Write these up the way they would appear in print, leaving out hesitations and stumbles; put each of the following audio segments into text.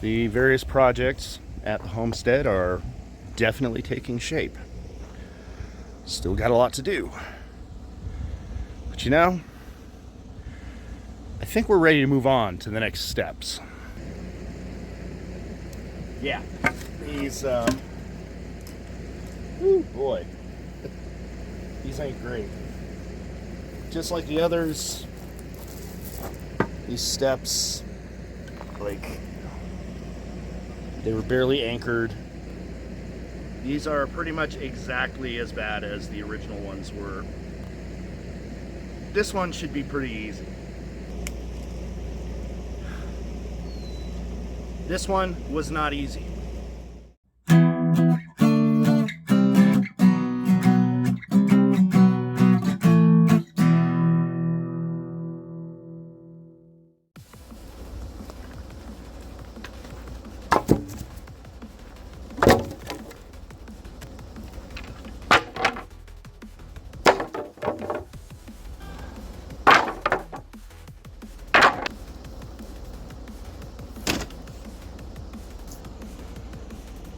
The various projects at the homestead are definitely taking shape. Still got a lot to do. But you know, I think we're ready to move on to the next steps. Yeah, these, oh boy, these ain't great. Just like the others, these steps, like, they were barely anchored. These are pretty much exactly as bad as the original ones were. This one should be pretty easy. This one was not easy.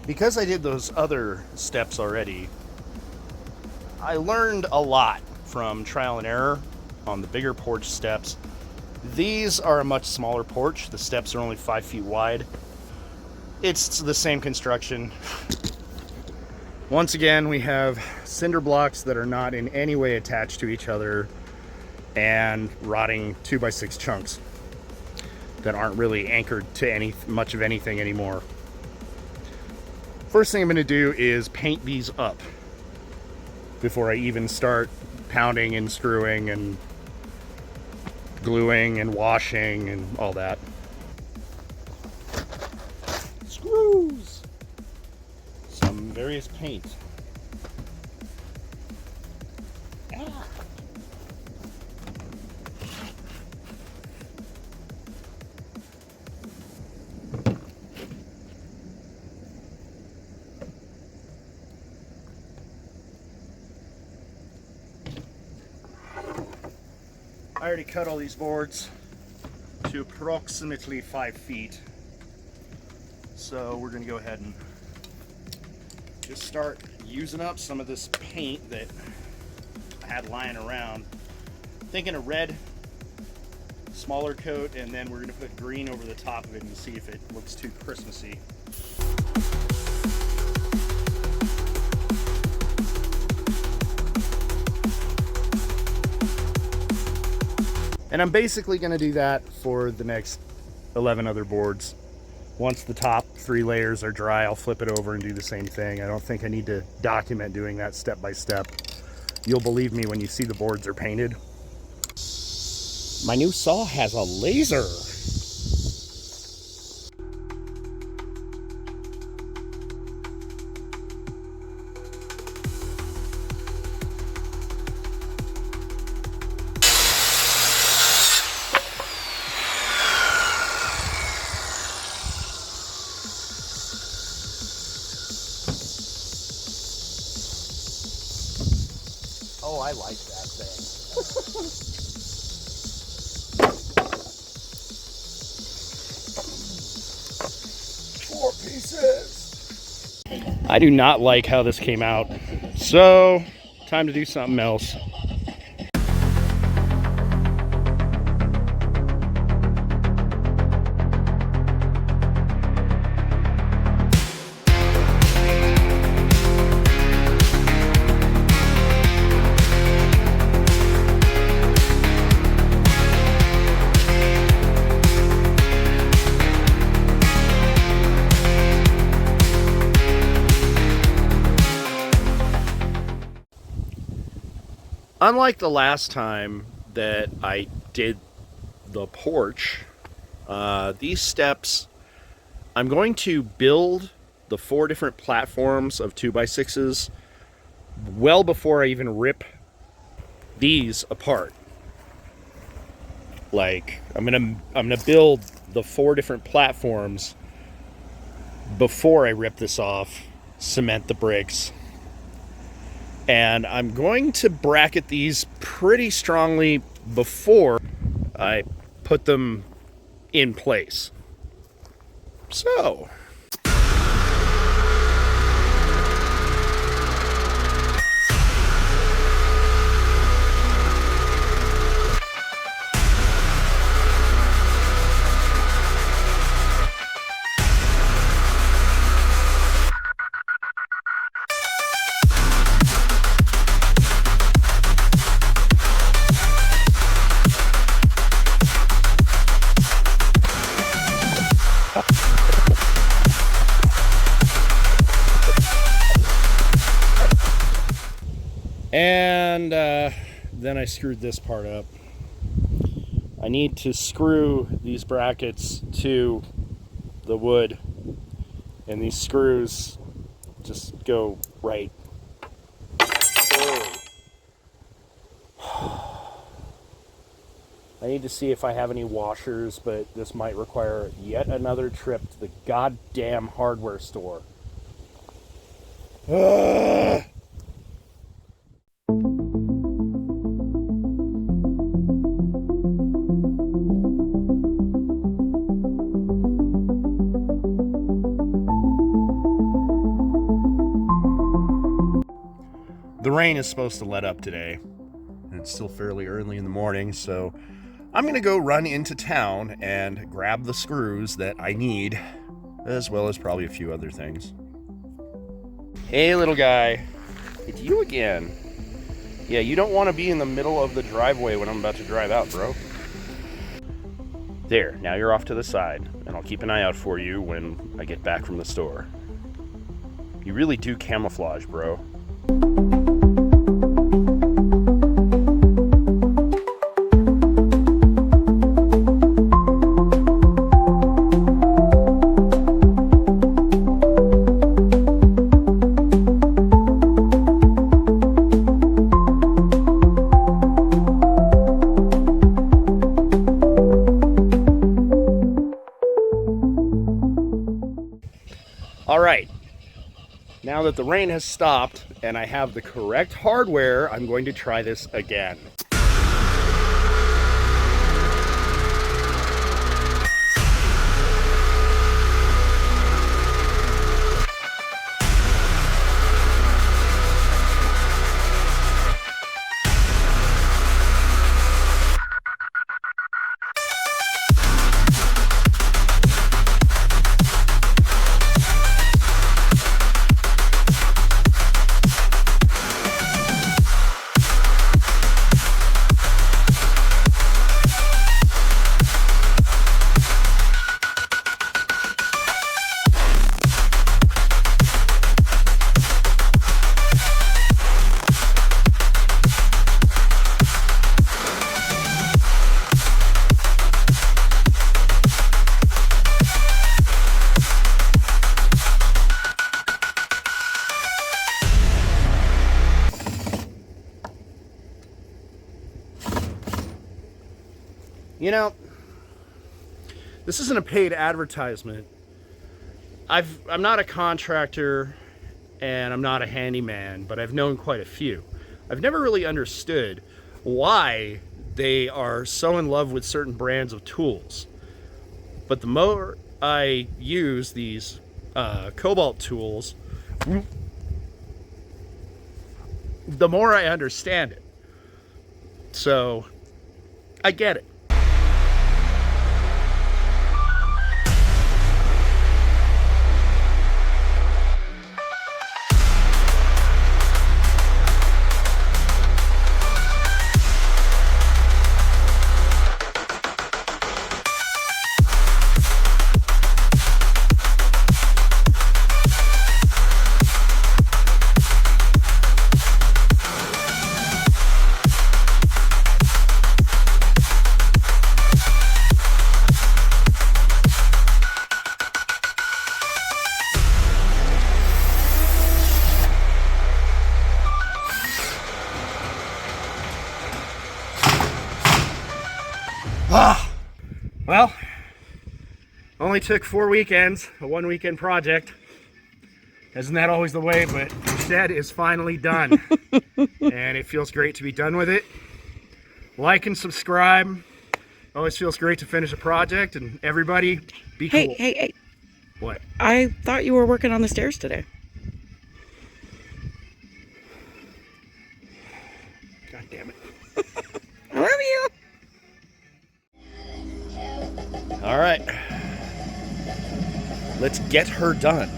Because I did those other steps already, I learned a lot from trial and error on the bigger porch steps. These are a much smaller porch. The steps are only 5 feet wide. It's the same construction. Once again, we have cinder blocks that are not in any way attached to each other and rotting 2x6 chunks that aren't really anchored to much of anything anymore. First thing I'm going to do is paint these up before I even start pounding and screwing and gluing and washing and all that. Screws! Some various paint. Ah. I already cut all these boards to approximately 5 feet. So we're going to go ahead and just start using up some of this paint that I had lying around. Thinking a red, smaller coat, and then we're going to put green over the top of it and see if it looks too Christmassy. And I'm basically going to do that for the next 11 other boards. Once the top 3 layers are dry, I'll flip it over and do the same thing. I don't think I need to document doing that step by step. You'll believe me when you see the boards are painted. My new saw has a laser. Oh, I like that thing. 4 pieces. I do not like how this came out. So, time to do something else. Unlike the last time that I did the porch, these steps, I'm going to build the 4 different platforms of 2x6s well before I even rip these apart. Like, I'm gonna build the 4 different platforms before I rip this off, cement the bricks. And I'm going to bracket these pretty strongly before I put them in place. So, and then I screwed this part up. I need to screw these brackets to the wood, and these screws just go right. I need to see if I have any washers, but this might require yet another trip to the goddamn hardware store. The rain is supposed to let up today, and it's still fairly early in the morning, so I'm going to go run into town and grab the screws that I need, as well as probably a few other things. Hey, little guy. It's you again. Yeah, you don't want to be in the middle of the driveway when I'm about to drive out, bro. There, now you're off to the side, and I'll keep an eye out for you when I get back from the store. You really do camouflage, bro. All right, now that the rain has stopped and I have the correct hardware, I'm going to try this again. You know, this isn't a paid advertisement. I'm not a contractor and I'm not a handyman, but I've known quite a few. I've never really understood why they are so in love with certain brands of tools. But the more I use these Cobalt tools, the more I understand it. So, I get it. Well, only took 4 weekends, a 1 weekend project. Isn't that always the way? But the shed is finally done. And it feels great to be done with it. Like and subscribe. Always feels great to finish a project, and everybody be cool. Hey. What? I thought you were working on the stairs today. God damn it. I love you. All right. Let's get her done.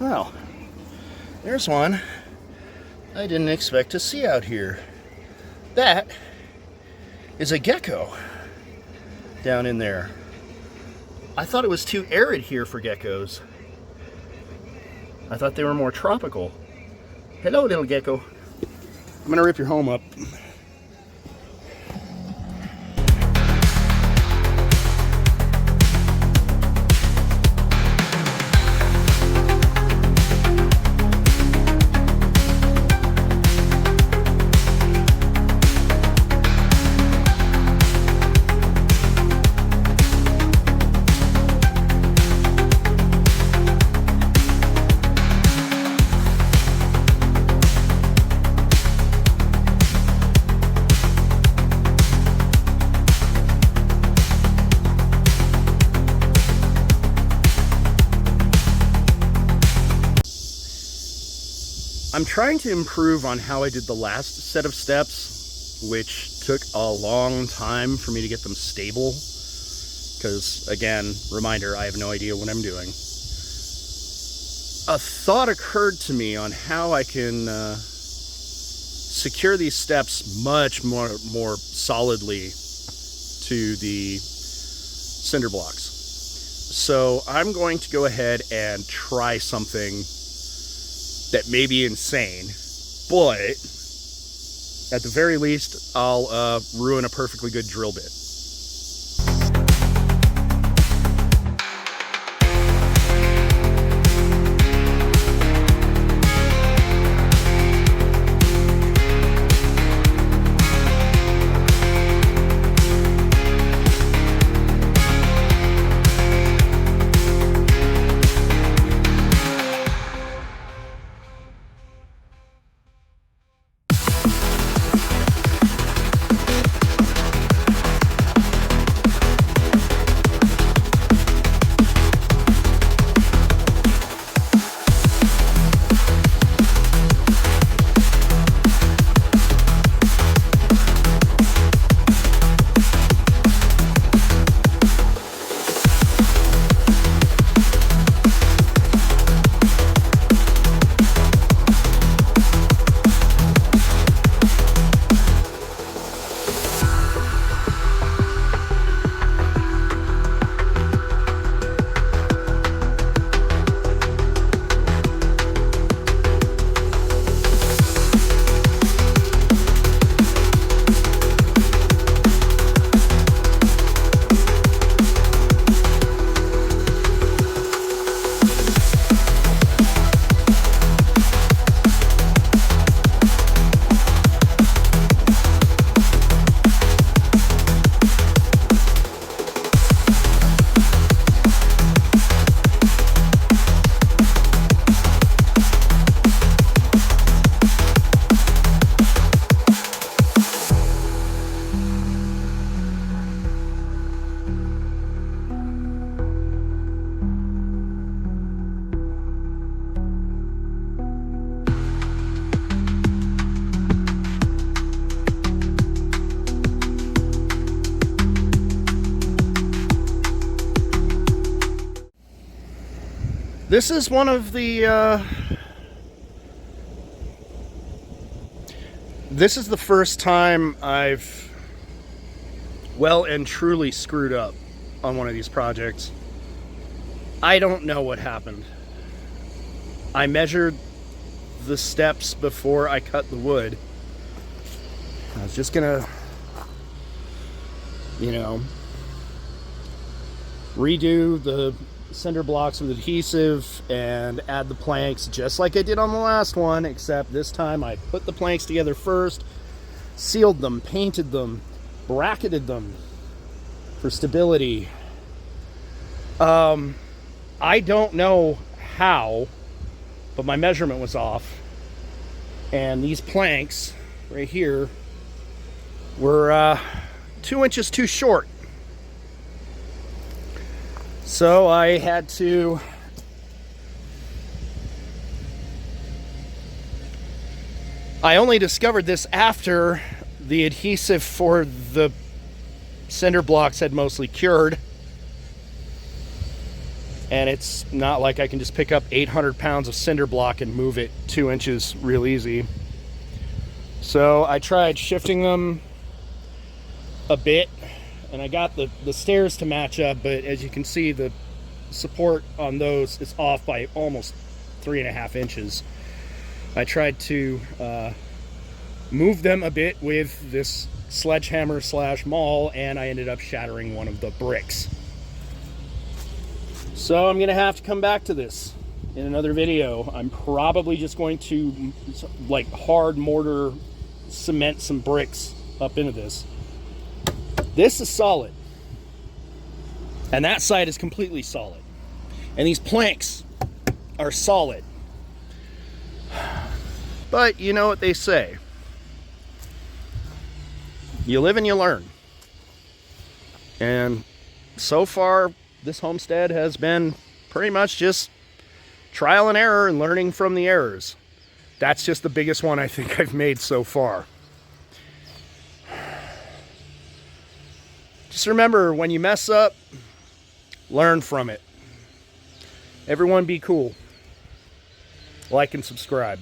Well, there's one I didn't expect to see out here. That is a gecko down in there. I thought it was too arid here for geckos. I thought they were more tropical. Hello, little gecko. I'm gonna rip your home up. I'm trying to improve on how I did the last set of steps, which took a long time for me to get them stable. Because, again, reminder, I have no idea what I'm doing. A thought occurred to me on how I can secure these steps much more solidly to the cinder blocks. So I'm going to go ahead and try something that may be insane, but at the very least, I'll ruin a perfectly good drill bit. This is one of the, this is the first time I've well and truly screwed up on one of these projects. I don't know what happened. I measured the steps before I cut the wood. I was just gonna, redo the cinder blocks with adhesive and add the planks just like I did on the last one, except this time I put the planks together first, sealed them, painted them, bracketed them for stability. I don't know how, but my measurement was off, and these planks right here were 2 inches too short. So I had to I only discovered this after the adhesive for the cinder blocks had mostly cured. And it's not like I can just pick up 800 pounds of cinder block and move it 2 inches real easy. So I tried shifting them a bit, and I got the stairs to match up, but as you can see, the support on those is off by almost 3.5 inches. I tried to move them a bit with this sledgehammer / maul, and I ended up shattering one of the bricks. So I'm gonna have to come back to this in another video. I'm probably just going to like hard mortar cement some bricks up into this. This is solid, and that side is completely solid, and these planks are solid. But you know what they say, you live and you learn. And so far this homestead has been pretty much just trial and error and learning from the errors. That's just the biggest one I think I've made so far. Just remember, when you mess up, learn from it. Everyone be cool. Like and subscribe.